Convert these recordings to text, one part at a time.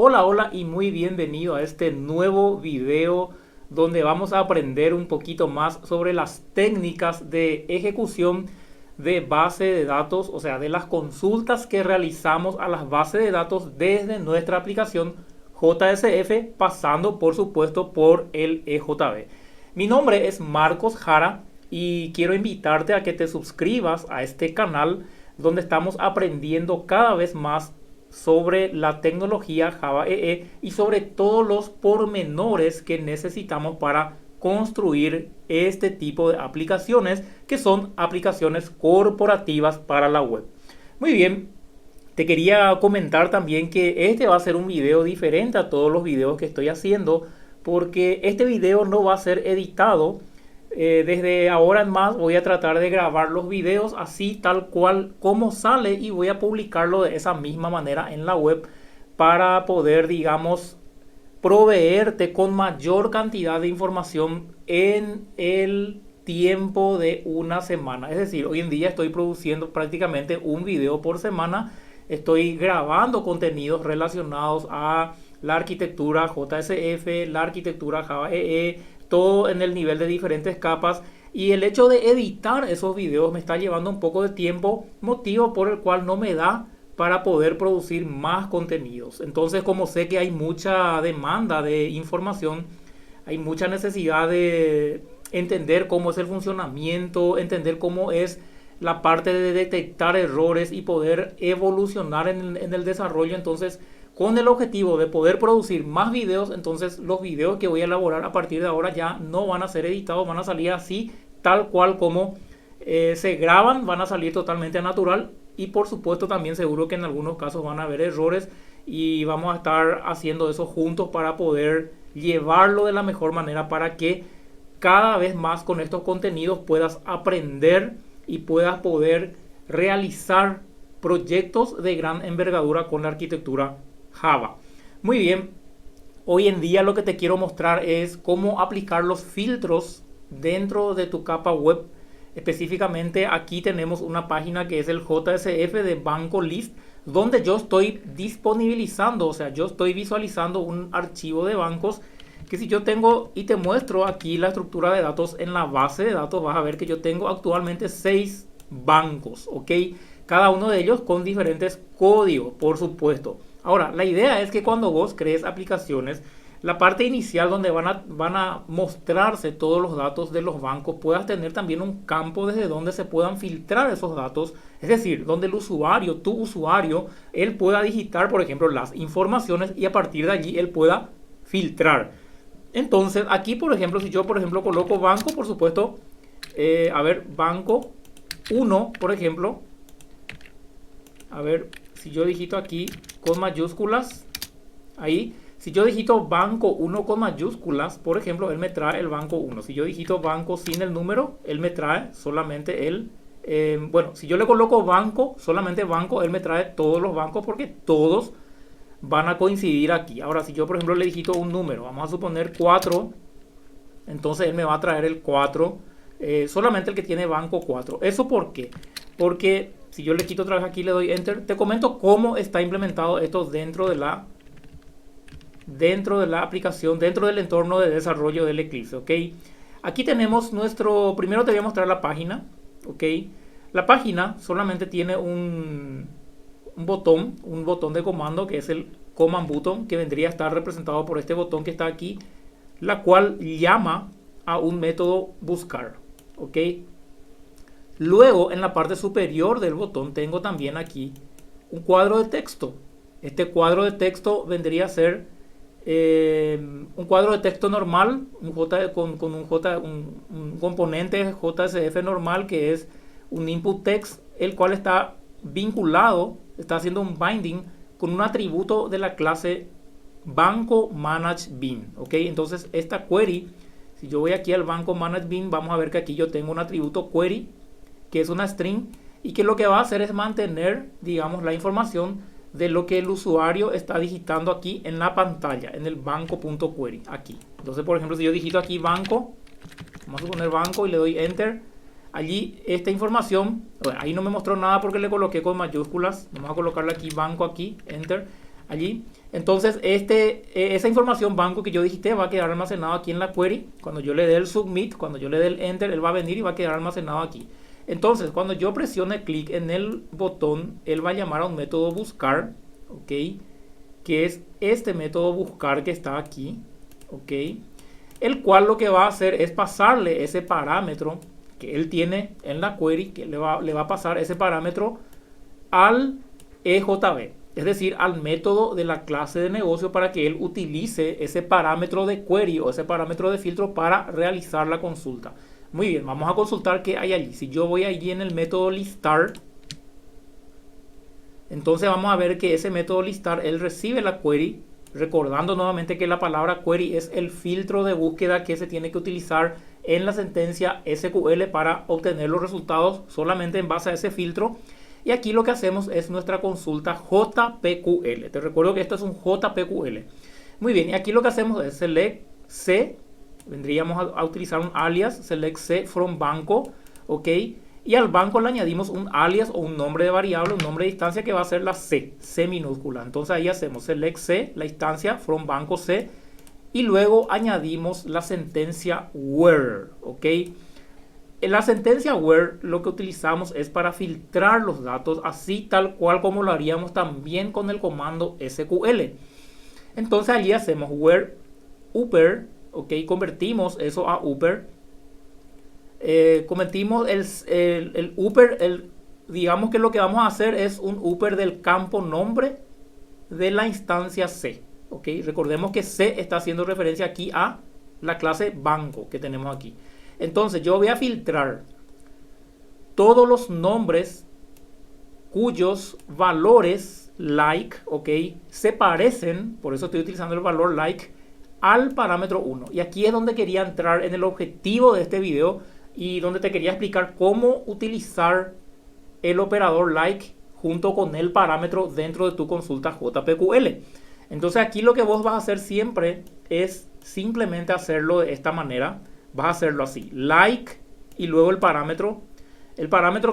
Hola, hola y muy bienvenido a este nuevo video donde vamos a aprender un poquito más sobre las técnicas de ejecución de base de datos, o sea, de las consultas que realizamos a las bases de datos desde nuestra aplicación JSF, pasando por supuesto por el EJB. Mi nombre es Marcos Jara y quiero invitarte a que te suscribas a este canal donde estamos aprendiendo cada vez más sobre la tecnología Java EE y sobre todos los pormenores que necesitamos para construir este tipo de aplicaciones que son aplicaciones corporativas para la web. Muy bien, te quería comentar también que este va a ser un video diferente a todos los videos que estoy haciendo porque este video no va a ser editado. Desde ahora en más voy a tratar de grabar los videos así tal cual como sale y voy a publicarlo de esa misma manera en la web para poder, digamos, proveerte con mayor cantidad de información en el tiempo de una semana. Es decir, hoy en día estoy produciendo prácticamente un video por semana. Estoy grabando contenidos relacionados a la arquitectura JSF, la arquitectura Java EE, todo en el nivel de diferentes capas. Y el hecho de editar esos videos me está llevando un poco de tiempo, motivo por el cual no me da para poder producir más contenidos. Entonces, como sé que hay mucha demanda de información, hay mucha necesidad de entender cómo es el funcionamiento, entender cómo es la parte de detectar errores y poder evolucionar en el desarrollo. Entonces, con el objetivo de poder producir más videos, entonces los videos que voy a elaborar a partir de ahora ya no van a ser editados, van a salir así, tal cual como se graban, van a salir totalmente natural. Y por supuesto también seguro que en algunos casos van a haber errores y vamos a estar haciendo eso juntos para poder llevarlo de la mejor manera para que cada vez más con estos contenidos puedas aprender y puedas poder realizar proyectos de gran envergadura con la arquitectura Java. Muy bien, hoy en día lo que te quiero mostrar es cómo aplicar los filtros dentro de tu capa web. Específicamente aquí tenemos una página que es el JSF de Banco List, donde yo estoy disponibilizando, o sea, yo estoy visualizando un archivo de bancos que si yo tengo y te muestro aquí la estructura de datos en la base de datos, vas a ver que yo tengo actualmente 6 bancos, ¿ok? Cada uno de ellos con diferentes códigos, por supuesto. Ahora, la idea es que cuando vos crees aplicaciones, la parte inicial donde van a mostrarse todos los datos de los bancos, puedas tener también un campo desde donde se puedan filtrar esos datos, es decir, donde el usuario, tu usuario, él pueda digitar, por ejemplo, las informaciones y a partir de allí él pueda filtrar. Entonces, aquí, por ejemplo, si yo, por ejemplo, coloco banco, por supuesto, a ver, banco uno, por ejemplo, a ver, si yo digito aquí con mayúsculas, ahí, si yo digito banco uno con mayúsculas, por ejemplo, él me trae el banco uno. Si yo digito banco sin el número, él me trae solamente el... bueno, si yo le coloco banco, solamente banco, él me trae todos los bancos porque todos van a coincidir aquí. Ahora, si yo, por ejemplo, le digito un número, vamos a suponer 4, entonces él me va a traer el 4, solamente el que tiene banco 4. ¿Eso por qué? Porque si yo le quito otra vez aquí, le doy enter, te comento cómo está implementado esto dentro de la aplicación, dentro del entorno de desarrollo del Eclipse, ¿ok? Aquí tenemos nuestro, primero te voy a mostrar la página, ¿ok? La página solamente tiene un botón de comando que es el command button, que vendría a estar representado por este botón que está aquí, la cual llama a un método buscar, ¿ok? Luego en la parte superior del botón tengo también aquí un cuadro de texto. Este cuadro de texto vendría a ser un cuadro de texto normal, un componente JSF normal que es un input text, el cual está vinculado, está haciendo un binding con un atributo de la clase banco manage bin, ¿ok? Entonces esta query, si yo voy aquí al banco manage bin, vamos a ver que aquí yo tengo un atributo query que es una string y que lo que va a hacer es mantener, digamos, la información de lo que el usuario está digitando aquí en la pantalla, en el banco.query, aquí. Entonces, por ejemplo, si yo digito aquí banco, vamos a poner banco y le doy enter, allí esta información, bueno, ahí no me mostró nada porque le coloqué con mayúsculas, vamos a colocarle aquí banco, aquí, enter, allí Entonces, esa información banco que yo digité va a quedar almacenado aquí en la query. Cuando yo le dé el submit, cuando yo le dé el enter, él va a venir y va a quedar almacenado aquí. Entonces, cuando yo presione clic en el botón, él va a llamar a un método buscar, ¿ok? Que es este método buscar que está aquí, ¿ok? El cual lo que va a hacer es pasarle ese parámetro que él tiene en la query, que le va a pasar ese parámetro al EJB. Es decir, al método de la clase de negocio para que él utilice ese parámetro de query o ese parámetro de filtro para realizar la consulta. Muy bien, vamos a consultar qué hay allí. Si yo voy allí en el método listar, entonces vamos a ver que ese método listar, él recibe la query, recordando nuevamente que la palabra query es el filtro de búsqueda que se tiene que utilizar en la sentencia SQL para obtener los resultados solamente en base a ese filtro. Y aquí lo que hacemos es nuestra consulta JPQL. Te recuerdo que esto es un JPQL. Muy bien, y aquí lo que hacemos es select C. Vendríamos a utilizar un alias, select C from banco, ¿ok? Y al banco le añadimos un alias o un nombre de variable, un nombre de instancia que va a ser la C minúscula. Entonces ahí hacemos select C, la instancia, from banco C, y luego añadimos la sentencia where, ¿ok? En la sentencia where lo que utilizamos es para filtrar los datos, así tal cual como lo haríamos también con el comando SQL. Entonces allí hacemos where upper, ok, convertimos eso a upper. Convertimos el upper, digamos que lo que vamos a hacer es un upper del campo nombre de la instancia C. Ok, recordemos que C está haciendo referencia aquí a la clase banco que tenemos aquí. Entonces yo voy a filtrar todos los nombres cuyos valores like, ok, se parecen, por eso estoy utilizando el valor like, al parámetro 1. Y aquí es donde quería entrar en el objetivo de este video y donde te quería explicar cómo utilizar el operador like junto con el parámetro dentro de tu consulta JPQL. Entonces aquí lo que vos vas a hacer siempre es simplemente hacerlo de esta manera. Vas a hacerlo así, like y luego el parámetro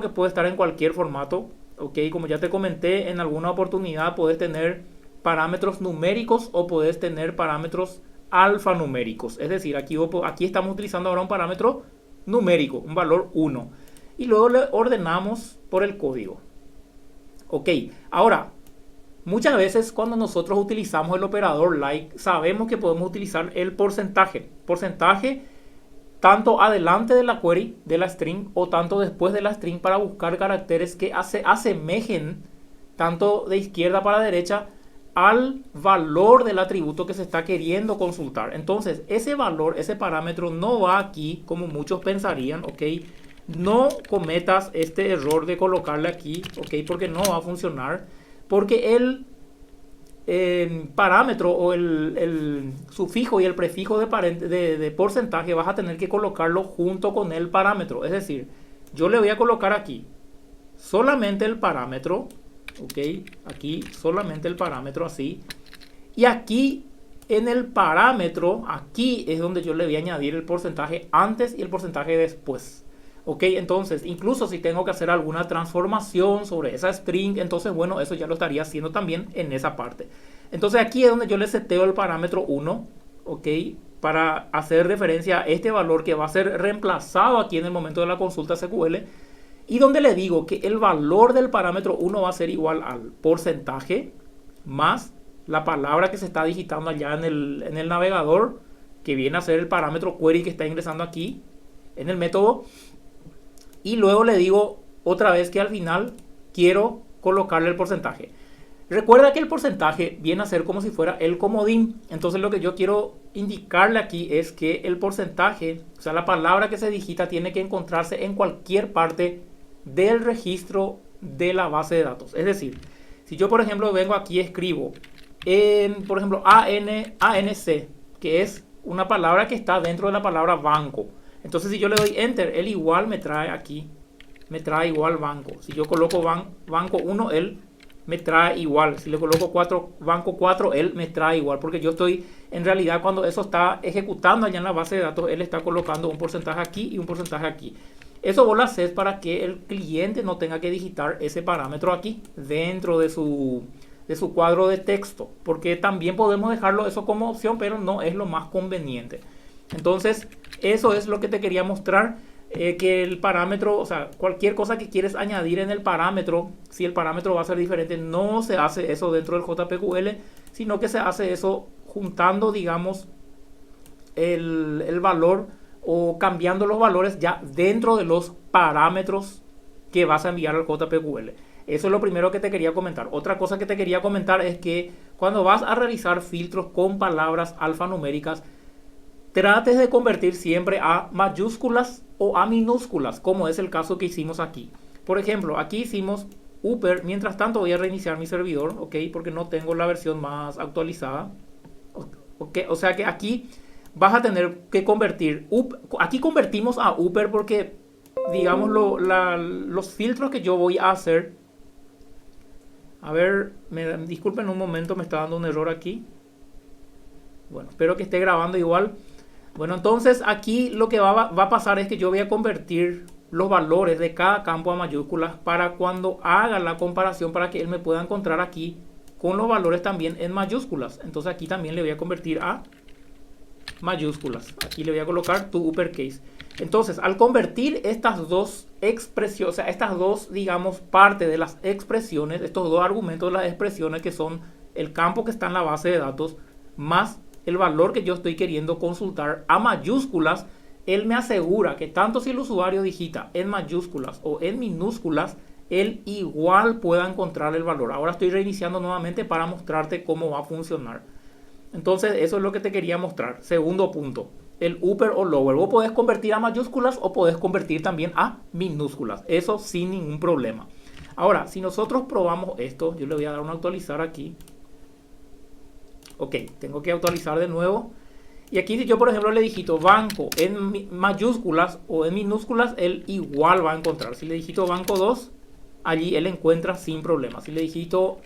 que puede estar en cualquier formato, ok, como ya te comenté en alguna oportunidad puedes tener parámetros numéricos o puedes tener parámetros alfanuméricos, es decir, aquí estamos utilizando ahora un parámetro numérico, un valor 1 y luego le ordenamos por el código, ok. Ahora, muchas veces cuando nosotros utilizamos el operador like sabemos que podemos utilizar el porcentaje tanto adelante de la query, de la string, o tanto después de la string para buscar caracteres que asemejen tanto de izquierda para derecha al valor del atributo que se está queriendo consultar. Entonces, ese valor, ese parámetro no va aquí como muchos pensarían, ¿ok? No cometas este error de colocarle aquí, ¿ok? Porque no va a funcionar, porque el parámetro o el sufijo y el prefijo de porcentaje vas a tener que colocarlo junto con el parámetro. Es decir, yo le voy a colocar aquí solamente el parámetro, ok, aquí solamente el parámetro así, y aquí en el parámetro, aquí es donde yo le voy a añadir el porcentaje antes y el porcentaje después. Ok, entonces, incluso si tengo que hacer alguna transformación sobre esa string, entonces, bueno, eso ya lo estaría haciendo también en esa parte. Entonces, aquí es donde yo le seteo el parámetro 1, ok, para hacer referencia a este valor que va a ser reemplazado aquí en el momento de la consulta SQL, y donde le digo que el valor del parámetro 1 va a ser igual al porcentaje más la palabra que se está digitando allá en el navegador, que viene a ser el parámetro query que está ingresando aquí en el método. Y luego le digo otra vez que al final quiero colocarle el porcentaje. Recuerda que el porcentaje viene a ser como si fuera el comodín. Entonces lo que yo quiero indicarle aquí es que el porcentaje, o sea, la palabra que se digita tiene que encontrarse en cualquier parte del registro de la base de datos. Es decir, si yo por ejemplo vengo aquí y escribo, por ejemplo, ANC, que es una palabra que está dentro de la palabra banco. Entonces si yo le doy enter, él igual me trae aquí, me trae igual banco. Si yo coloco banco 1, él me trae igual. Si le coloco banco 4, él me trae igual. Porque yo estoy, en realidad cuando eso está ejecutando allá en la base de datos, él está colocando un porcentaje aquí y un porcentaje aquí. Eso vos lo haces para que el cliente no tenga que digitar ese parámetro aquí dentro de su de su cuadro de texto, porque también podemos dejarlo eso como opción, pero no es lo más conveniente. Entonces, eso es lo que te quería mostrar, que el parámetro, o sea, cualquier cosa que quieres añadir en el parámetro, si el parámetro va a ser diferente, no se hace eso dentro del JPQL, sino que se hace eso juntando, digamos, el valor o cambiando los valores ya dentro de los parámetros que vas a enviar al JPQL. Eso es lo primero que te quería comentar. Otra cosa que te quería comentar es que cuando vas a realizar filtros con palabras alfanuméricas, trates de convertir siempre a mayúsculas o a minúsculas, como es el caso que hicimos aquí. Por ejemplo, aquí hicimos upper. Mientras tanto voy a reiniciar mi servidor, ¿ok? Porque no tengo la versión más actualizada. ¿Ok? O sea que aquí vas a tener que convertir. Aquí convertimos a upper porque, digamos, los filtros que yo voy a hacer. A ver, disculpen un momento, me está dando un error aquí. Bueno, espero que esté grabando igual. Bueno, entonces aquí lo que va a pasar es que yo voy a convertir los valores de cada campo a mayúsculas para cuando haga la comparación, para que él me pueda encontrar aquí con los valores también en mayúsculas. Entonces aquí también le voy a convertir a mayúsculas. Aquí le voy a colocar to uppercase. Entonces, al convertir estas dos expresiones, o sea, estas dos, digamos, partes de las expresiones, estos dos argumentos de las expresiones, que son el campo que está en la base de datos, más el valor que yo estoy queriendo consultar a mayúsculas, él me asegura que tanto si el usuario digita en mayúsculas o en minúsculas, él igual pueda encontrar el valor. Ahora estoy reiniciando nuevamente para mostrarte cómo va a funcionar. Entonces, eso es lo que te quería mostrar. Segundo punto, el upper o lower. Vos podés convertir a mayúsculas o podés convertir también a minúsculas. Eso sin ningún problema. Ahora, si nosotros probamos esto, yo le voy a dar un actualizar aquí. Ok, tengo que actualizar de nuevo. Y aquí si yo, por ejemplo, le digito banco en mayúsculas o en minúsculas, él igual va a encontrar. Si le digito banco 2, allí él encuentra sin problema. Si le digito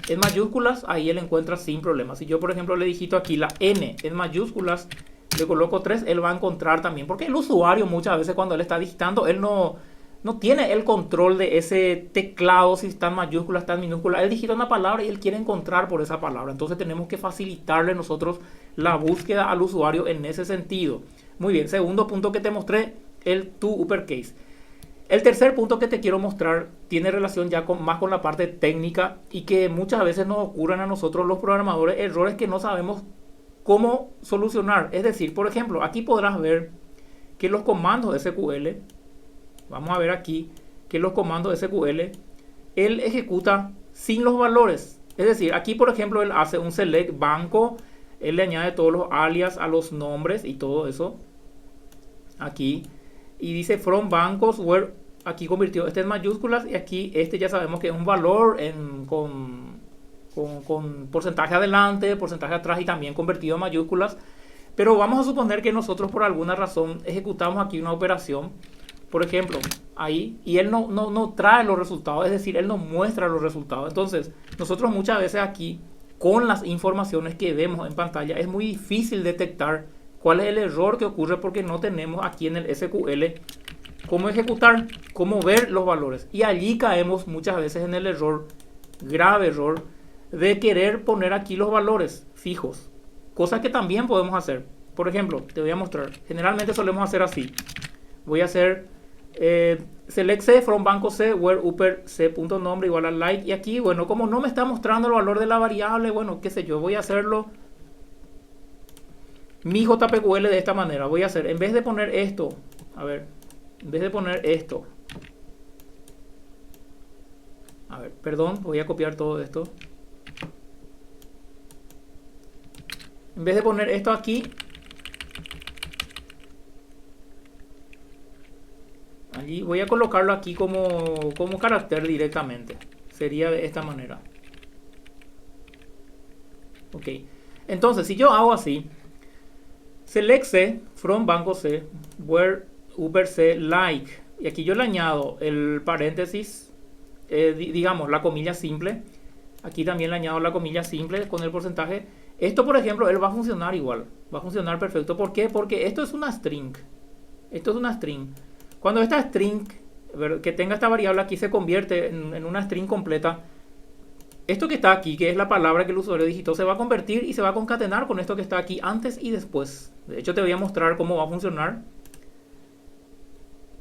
en mayúsculas, ahí él encuentra sin problema. Si yo, por ejemplo, le digito aquí la N en mayúsculas, le coloco 3, él va a encontrar también. Porque el usuario muchas veces cuando él está digitando, él no tiene el control de ese teclado, si está en mayúsculas, está en minúsculas. Él digita una palabra y él quiere encontrar por esa palabra. Entonces tenemos que facilitarle nosotros la búsqueda al usuario en ese sentido. Muy bien, segundo punto que te mostré, el to uppercase. El tercer punto que te quiero mostrar tiene relación ya más con la parte técnica y que muchas veces nos ocurren a nosotros los programadores errores que no sabemos cómo solucionar. Es decir, por ejemplo, aquí podrás ver que los comandos SQL, vamos a ver aquí que los comandos SQL, él ejecuta sin los valores. Es decir, aquí por ejemplo él hace un select banco, él le añade todos los alias a los nombres y todo eso. Aquí. Y dice from bancos where, aquí convirtió este en mayúsculas y aquí este ya sabemos que es un valor con porcentaje adelante, porcentaje atrás y también convertido a mayúsculas. Pero vamos a suponer que nosotros por alguna razón ejecutamos aquí una operación, por ejemplo, ahí, y él no trae los resultados, es decir, él no muestra los resultados. Entonces, nosotros muchas veces aquí, con las informaciones que vemos en pantalla, es muy difícil detectar cuál es el error que ocurre porque no tenemos aquí en el SQL cómo ejecutar, cómo ver los valores. Y allí caemos muchas veces en el error, grave error, de querer poner aquí los valores fijos. Cosa que también podemos hacer. Por ejemplo, te voy a mostrar. Generalmente solemos hacer así. Voy a hacer select C from banco C where upper C.nombre igual a like. Y aquí, bueno, como no me está mostrando el valor de la variable, bueno, qué sé yo, voy a hacerlo mi JPQL de esta manera. Voy a hacer, en vez de poner esto, a ver, en vez de poner esto, a ver, perdón, voy a copiar todo esto. En vez de poner esto aquí, allí voy a colocarlo aquí como carácter directamente. Sería de esta manera. Ok. Entonces, si yo hago así, select C from banco C where upper C like, y aquí yo le añado el paréntesis, digamos la comilla simple. Aquí también le añado la comilla simple con el porcentaje. Esto, por ejemplo, él va a funcionar igual. Va a funcionar perfecto. ¿Por qué? Porque esto es una string. Esto es una string. Cuando esta string, que tenga esta variable aquí, se convierte en una string completa, esto que está aquí, que es la palabra que el usuario digitó, se va a convertir y se va a concatenar con esto que está aquí antes y después. De hecho, te voy a mostrar cómo va a funcionar.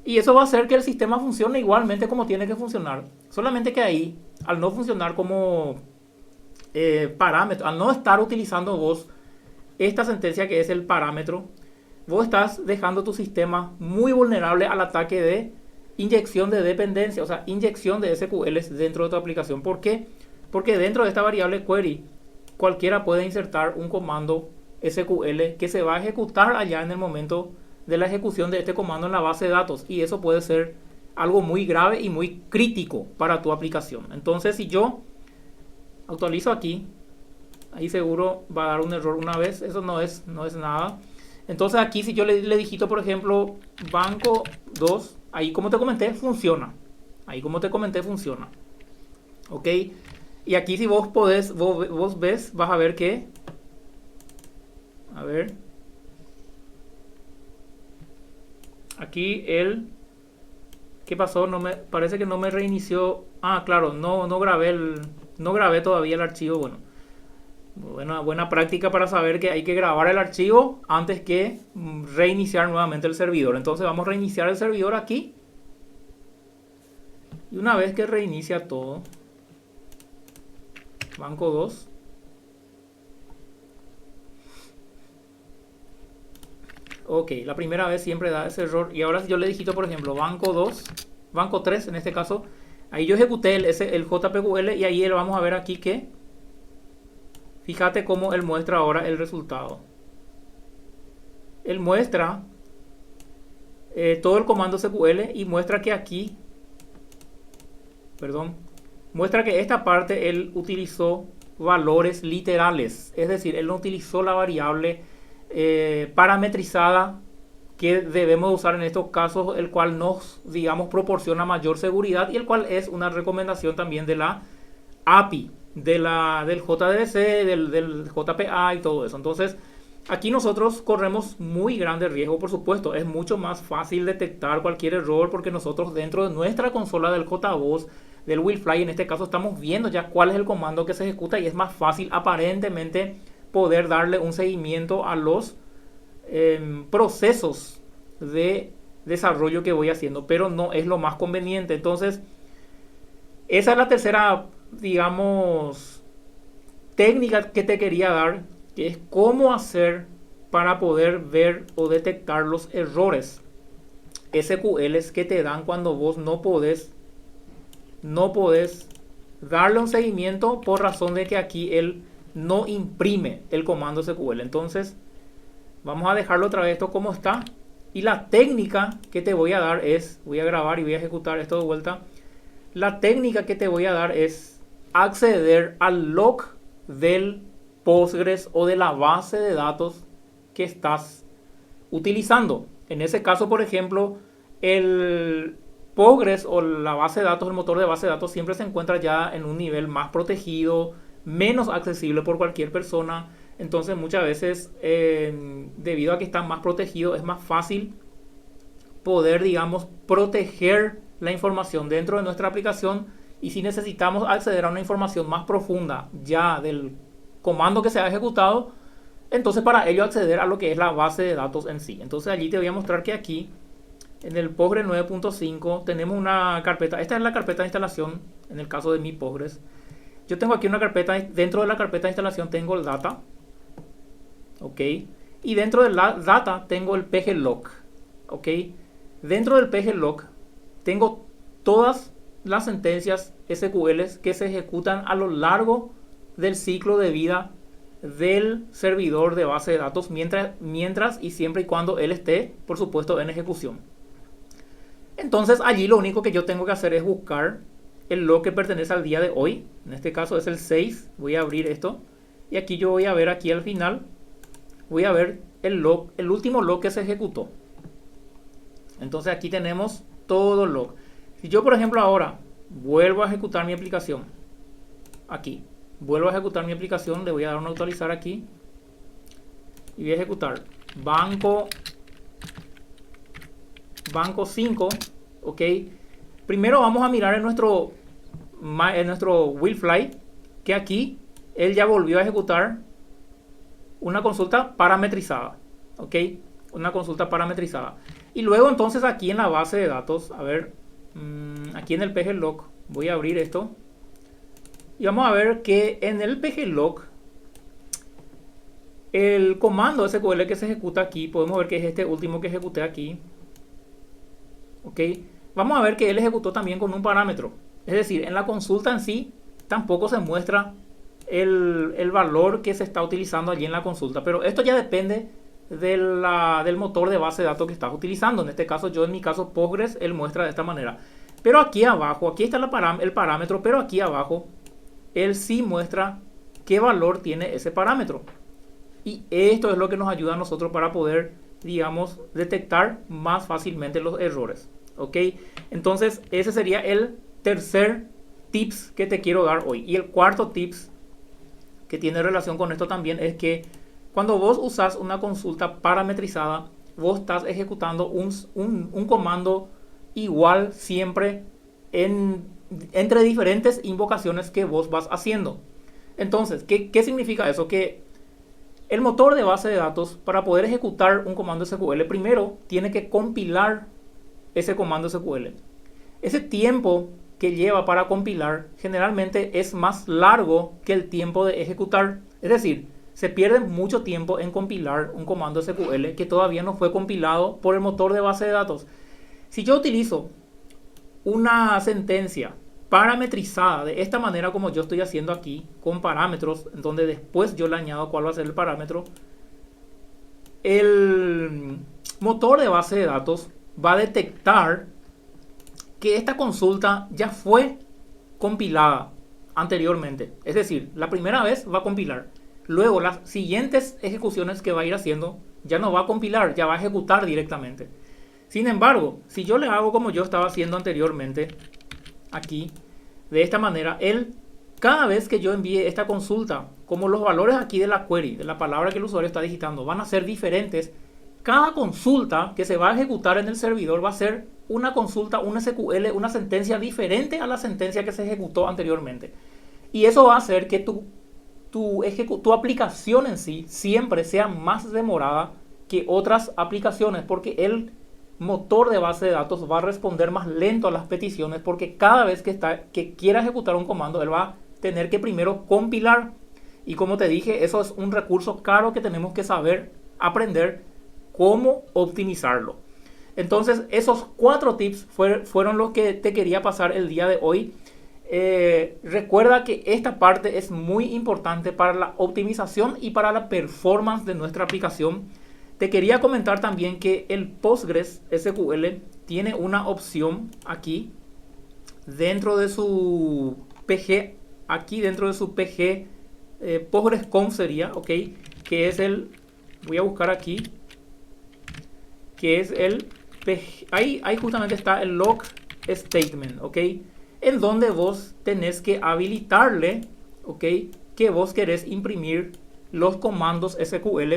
Y eso va a hacer que el sistema funcione igualmente como tiene que funcionar. Solamente que ahí, al no funcionar como parámetro, al no estar utilizando vos esta sentencia que es el parámetro, vos estás dejando tu sistema muy vulnerable al ataque de inyección de dependencia, o sea, inyección de SQLs dentro de tu aplicación. ¿Por qué? Porque dentro de esta variable query, cualquiera puede insertar un comando SQL que se va a ejecutar allá en el momento de la ejecución de este comando en la base de datos. Y eso puede ser algo muy grave y muy crítico para tu aplicación. Entonces, si yo actualizo aquí, ahí seguro va a dar un error una vez. Eso no es nada. Entonces aquí si yo le digito, por ejemplo, banco 2, ahí como te comenté, funciona. Ahí como te comenté, funciona. Ok. Y aquí si vos podés, vos ves, vas a ver que... A ver. Aquí el... ¿Qué pasó? Parece que no me reinició. Ah, claro, no grabé todavía el archivo. Bueno, buena práctica para saber que hay que grabar el archivo antes que reiniciar nuevamente el servidor. Entonces vamos a reiniciar el servidor aquí. Y una vez que reinicia todo, banco 2. Ok, la primera vez siempre da ese error. Y ahora si yo le digito, por ejemplo, banco 2, banco 3 en este caso, ahí yo ejecuté el JPQL y ahí vamos a ver aquí que, fíjate cómo él muestra ahora el resultado. Él muestra todo el comando SQL y muestra que aquí, muestra que esta parte él utilizó valores literales. Es decir, él no utilizó la variable parametrizada que debemos usar en estos casos, el cual nos, digamos, proporciona mayor seguridad y el cual es una recomendación también de la API, del JDBC, del JPA y todo eso. Entonces, aquí nosotros corremos muy grande riesgo, por supuesto. Es mucho más fácil detectar cualquier error porque nosotros dentro de nuestra consola del JBoss, del Willfly, en este caso estamos viendo ya cuál es el comando que se ejecuta y es más fácil aparentemente poder darle un seguimiento a los procesos de desarrollo que voy haciendo, pero no es lo más conveniente. Entonces, esa es la tercera, digamos, técnica que te quería dar, que es cómo hacer para poder ver o detectar los errores SQLs que te dan cuando vos no podés darle un seguimiento por razón de que aquí él no imprime el comando SQL. Entonces vamos a dejarlo otra vez esto como está y la técnica que te voy a dar es, voy a grabar y voy a ejecutar esto de vuelta. La técnica que te voy a dar es acceder al log del Postgres o de la base de datos que estás utilizando. En ese caso, por ejemplo, el Postgres o la base de datos, el motor de base de datos siempre se encuentra ya en un nivel más protegido, menos accesible por cualquier persona. Entonces muchas veces debido a que está más protegido es más fácil poder, digamos, proteger la información dentro de nuestra aplicación. Y si necesitamos acceder a una información más profunda ya del comando que se ha ejecutado, entonces para ello acceder a lo que es la base de datos en sí. Entonces allí te voy a mostrar que aquí en el Postgres 9.5 tenemos una carpeta. Esta es la carpeta de instalación en el caso de mi Postgres. Yo tengo aquí una carpeta, dentro de la carpeta de instalación tengo el data, ok, y dentro de la data tengo el pglog, ok. Dentro del pglog tengo todas las sentencias SQLs que se ejecutan a lo largo del ciclo de vida del servidor de base de datos mientras y siempre y cuando él esté, por supuesto, en ejecución. Entonces allí lo único que yo tengo que hacer es buscar el log que pertenece al día de hoy. En este caso es el 6. Voy a abrir esto y aquí yo voy a ver, aquí al final voy a ver el log, el último log que se ejecutó. Entonces aquí tenemos todo el log. Si yo, por ejemplo, ahora vuelvo a ejecutar mi aplicación, aquí vuelvo a ejecutar mi aplicación, le voy a dar un actualizar aquí y voy a ejecutar banco 5, ok. Primero vamos a mirar en nuestro Willfly que aquí él ya volvió a ejecutar una consulta parametrizada, ¿ok? Una consulta parametrizada. Y luego entonces aquí en la base de datos, a ver, aquí en el pglog, voy a abrir esto. Y vamos a ver que en el pglog, el comando SQL que se ejecuta aquí, podemos ver que es este último que ejecuté aquí. ¿Ok? Vamos a ver que él ejecutó también con un parámetro. Es decir, en la consulta en sí tampoco se muestra el valor que se está utilizando allí en la consulta. Pero esto ya depende del motor de base de datos que estás utilizando. En este caso, yo en mi caso Postgres, él muestra de esta manera. Pero aquí abajo, aquí está el parámetro, pero aquí abajo, él sí muestra qué valor tiene ese parámetro. Y esto es lo que nos ayuda a nosotros para poder, digamos, detectar más fácilmente los errores. ¿Ok? Entonces, ese sería el tercer tips que te quiero dar hoy. Y el cuarto tips que tiene relación con esto también es que cuando vos usas una consulta parametrizada, vos estás ejecutando un comando igual siempre entre diferentes invocaciones que vos vas haciendo. Entonces, ¿qué significa eso? Que el motor de base de datos, para poder ejecutar un comando SQL, primero tiene que compilar ese comando SQL. Ese tiempo que lleva para compilar generalmente es más largo que el tiempo de ejecutar. Es decir, se pierde mucho tiempo en compilar un comando SQL que todavía no fue compilado por el motor de base de datos. Si yo utilizo una sentencia parametrizada de esta manera como yo estoy haciendo aquí, con parámetros, donde después yo le añado cuál va a ser el parámetro, el motor de base de datos va a detectar que esta consulta ya fue compilada anteriormente. Es decir, la primera vez va a compilar. Luego las siguientes ejecuciones que va a ir haciendo ya no va a compilar, ya va a ejecutar directamente. Sin embargo, si yo le hago como yo estaba haciendo anteriormente, aquí, de esta manera, él, cada vez que yo envíe esta consulta, como los valores aquí de la query, de la palabra que el usuario está digitando, van a ser diferentes, cada consulta que se va a ejecutar en el servidor va a ser una consulta, un SQL, una sentencia diferente a la sentencia que se ejecutó anteriormente. Y eso va a hacer que tu aplicación en sí siempre sea más demorada que otras aplicaciones, porque el motor de base de datos va a responder más lento a las peticiones, porque cada vez que quiera ejecutar un comando, él va a tener que primero compilar. Y como te dije, eso es un recurso caro que tenemos que saber aprender cómo optimizarlo. Entonces, esos 4 tips fueron los que te quería pasar el día de hoy. Recuerda que esta parte es muy importante para la optimización y para la performance de nuestra aplicación. Te quería comentar también que el Postgres SQL tiene una opción aquí dentro de su PG, aquí dentro de su PG PostgreSconf sería, ok, que es el, voy a buscar aquí, que es el PG, ahí justamente está el log statement, ok, en donde vos tenés que habilitarle, ok, que vos querés imprimir los comandos SQL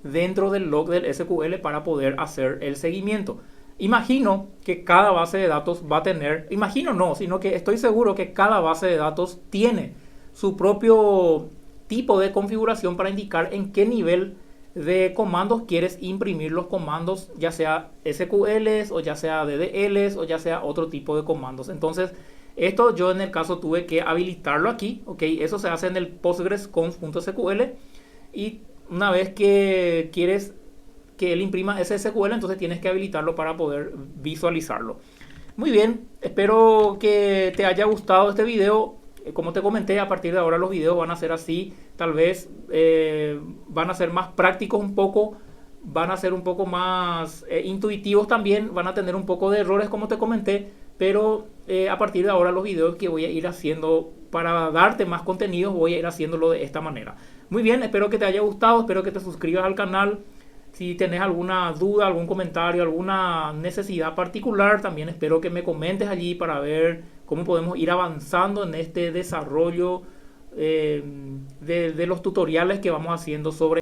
dentro del log del SQL para poder hacer el seguimiento. Imagino que cada base de datos va a tener, imagino no, sino que estoy seguro que cada base de datos tiene su propio tipo de configuración para indicar en qué nivel de comandos quieres imprimir los comandos, ya sea SQLs o ya sea DDLs o ya sea otro tipo de comandos. Entonces, esto yo en el caso tuve que habilitarlo aquí, ok, eso se hace en el postgresconf.sql y una vez que quieres que él imprima ese SQL, entonces tienes que habilitarlo para poder visualizarlo. Muy bien, espero que te haya gustado este video. Como te comenté, a partir de ahora los videos van a ser así, tal vez van a ser más prácticos un poco, van a ser un poco más intuitivos también, van a tener un poco de errores como te comenté, pero a partir de ahora los videos que voy a ir haciendo para darte más contenidos voy a ir haciéndolo de esta manera. Muy bien, espero que te haya gustado, espero que te suscribas al canal. Si tenés alguna duda, algún comentario, alguna necesidad particular, también espero que me comentes allí para ver cómo podemos ir avanzando en este desarrollo de los tutoriales que vamos haciendo sobre